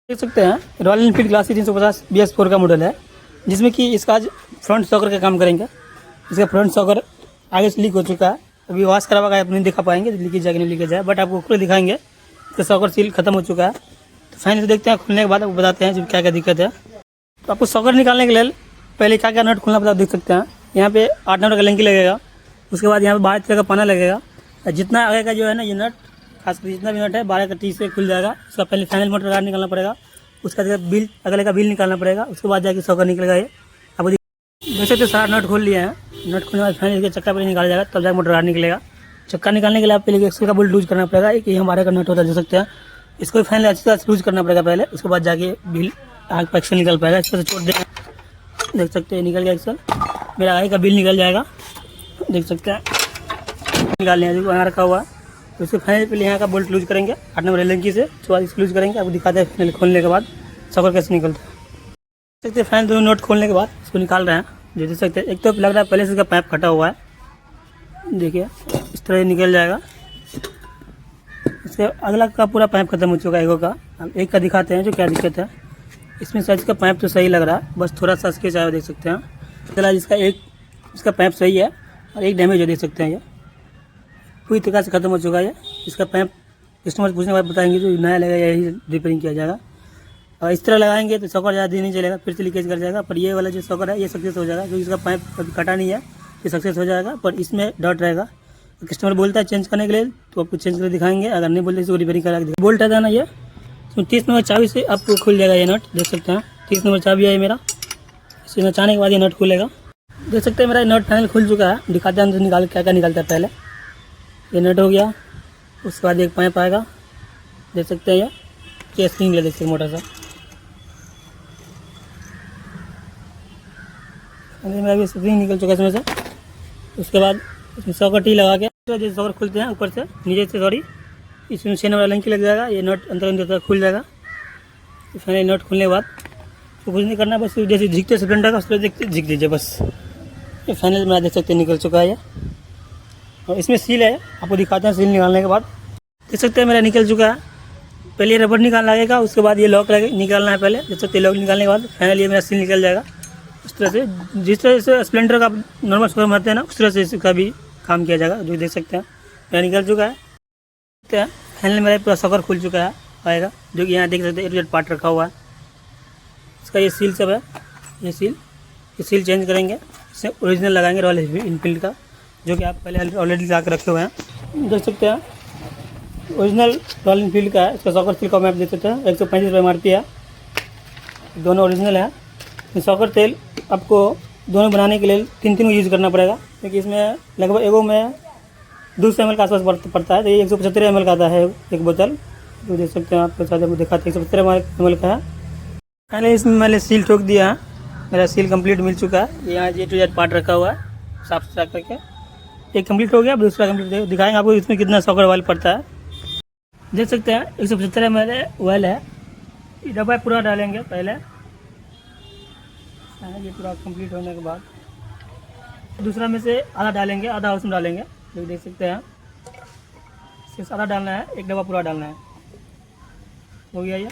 देख सकते हैं रॉयल एनफील्ड क्लासिक 350 BS4 का मॉडल है, जिसमें कि इसका आज फ्रंट शॉकर का काम करेंगे। इसका फ्रंट शॉकर आगे से लीक हो चुका है, अभी वॉश करवा कर आप नहीं दिखा पाएंगे लीकेज जाए कि नहीं लीकेज जाए, बट आपको ऊपर दिखाएंगे। इसका शॉकर सील खत्म हो चुका है। तो फाइनली देखते हैं, खुलने के बाद आपको बताते हैं क्या क्या दिक्कत है। तो आपको शॉकर निकालने के लिए पहले क्या क्या नट खुलना पड़ता है देख सकते हैं। यहाँ पे 8 नंबर का लिंकी लगेगा, उसके बाद यहाँ पे 12 तरह का पाना लगेगा। जितना आगे का जो है ना ये नट, खासकर जितना भी नट है 12 का 30 से खुल जाएगा। उसका पहले फाइनल मोटर गार्ड निकालना पड़ेगा, उसका बिल अगले का बिल निकालना पड़ेगा, उसके बाद जाके शॉकर निकलेगा। ये आपको देख सकते सारा नट खोल लिया है। नट खोलने के बाद फाइनल इसका चक्का पहले निकाला जाएगा, तब जाकर मोटर गार्ड निकलेगा। चक्का निकालने के लिए आप पहले एक्सल का बोल्ट लूज करना पड़ेगा। एक ये हमारे का नट होता है, देख सकते हैं। इसको फाइनल अच्छी तरह लूज करना पड़ेगा पहले, उसके बाद जाके बिल आगे का एक्सल निकल पाएगा। इस पर से छोड़ दें, देख सकते हैं निकल गया एक्सल। मेरा आगे का बिल निकल जाएगा, देख सकते हैं निकालने यहाँ रखा हुआ है। तो इसको फाइनल पहले यहाँ का बोल्ट लूज करेंगे 8 नंबर लिंकी से, उसके बाद इसको लूज करेंगे। आपको दिखाते हैं फाइनल खोलने के बाद शॉकर कैसे निकलता है। देख सकते हैं फाइनल दोनों नट खोलने के बाद इसको निकाल रहे हैं। जो देख सकते हैं एक तो लग रहा है पहले से इसका पाइप फटा हुआ है, देखिए इस तरह निकल जाएगा। इसके अगला का पूरा पाइप खत्म हो चुका है एगो का। हम एक का दिखाते हैं जो क्या दिक्कत है। इसमें साइज का पाइप तो सही लग रहा है, बस थोड़ा सा स्केच आया देख सकते हैं। चला जिसका एक इसका पाइप सही है और एक डैमेज है, देख सकते हैं। ये पूरी तरह से खत्म हो चुका है। इसका पाइप कस्टमर पूछने के बाद बताएंगे, जो नया लगेगा यही रिपेयरिंग किया जाएगा। और इस तरह लगाएंगे तो शॉकर ज़्यादा दिन नहीं चलेगा, फिर से लीकेज कर जाएगा। पर ये वाला जो शॉकर है ये सक्सेस हो जाएगा, क्योंकि इसका पाइप कभी कटा नहीं है, ये सक्सेस हो जाएगा। पर इसमें डॉट रहेगा। कस्टमर बोलता है चेंज करने के लिए तो आपको चेंज करके दिखाएंगे, अगर नहीं बोलते इसको रिपेयरिंग करा के बोल्ट है ना। ये 30 नंबर चाबी से आपको खुल जाएगा ये नट, देख सकते हैं। 30 नंबर चाबी है मेरा, इसे नचाने के बाद ये नट खुलेगा। देख सकते हैं मेरा नट फाइनल खुल चुका है। दिखाते हैं निकाल क्या क्या निकलता है। पहले ये नट हो गया, उसके बाद एक पाइप आएगा, देख सकते हैं। ये स्प्रिंग ले, देख सकते मोटा सा। मेरा भी स्प्रिंग निकल चुका है इसमें से। उसके बाद इसमें शॉकर टी लगा के तो जैसे शॉकर खुलते हैं ऊपर से नीचे से, सॉरी इसमें 6 नंबर लिंक लग जाएगा। ये नट अंदर खुल जाएगा। फाइनल नट खुलने के बाद तो कुछ नहीं करना, बस जैसे झिकते सिलेंडर का उस पर देखते झिक दीजिए बस। ये फाइनल मेरा देख सकते हैं निकल चुका है ये। और इसमें सील है, आपको दिखाते हैं सील निकालने के बाद। देख सकते हैं मेरा निकल चुका है। पहले रबर निकालना लगेगा, उसके बाद ये लॉक निकालना है पहले। देख सकते हैं लॉक निकालने के बाद फाइनल ये मेरा सील निकल जाएगा। इस तरह से जिस तरह से स्प्लेंडर का नॉर्मल शोरूम मारते हैं ना, उस तरह से इसका भी काम किया जाएगा, जो देख सकते हैं मेरा निकल चुका है। फाइनल मेरा पूरा शॉकर खुल चुका है आएगा, जो कि यहाँ देख सकते हैं एक पार्ट रखा हुआ है। इसका ये सील सब है, ये सील चेंज करेंगे। इससे ओरिजिनल लगाएंगे रॉयल एनफील्ड का, जो कि आप पहले ऑलरेडी ला कर रखे हुए हैं। देख सकते हैं ओरिजिनल रॉयल एनफील्ड का है। इसका शॉकर सील का मैप देख सकते हैं, 135 रुपये MRP है। दोनों ओरिजिनल है। शॉकर तेल आपको दोनों बनाने के लिए 3 को यूज़ करना पड़ेगा, क्योंकि इसमें लगभग एगो में 200 ml का आसपास पड़ता है। तो ये 175 ml का आता है एक बोतल, जो देख सकते हैं। आपके साथ दिखाते हैं 175 ml का है। पहले इसमें मैंने सील ठोक दिया है, मेरा सील कंप्लीट मिल चुका है। यहाँ A to Z पार्ट रखा हुआ है साफ सुथरा करके। एक कंप्लीट हो गया, अब दूसरा कंप्लीट दिखाएंगे आपको इसमें कितना शॉकर ऑयल पड़ता है। देख सकते हैं 175 ml ऑयल है। ये डब्बा पूरा डालेंगे पहले, ये पूरा कंप्लीट होने के बाद दूसरा में से आधा डालेंगे, आधा उसमें डालेंगे, जो देख सकते हैं। सिर्फ आधा डालना है, एक डब्बा पूरा डालना है। हो गया ये।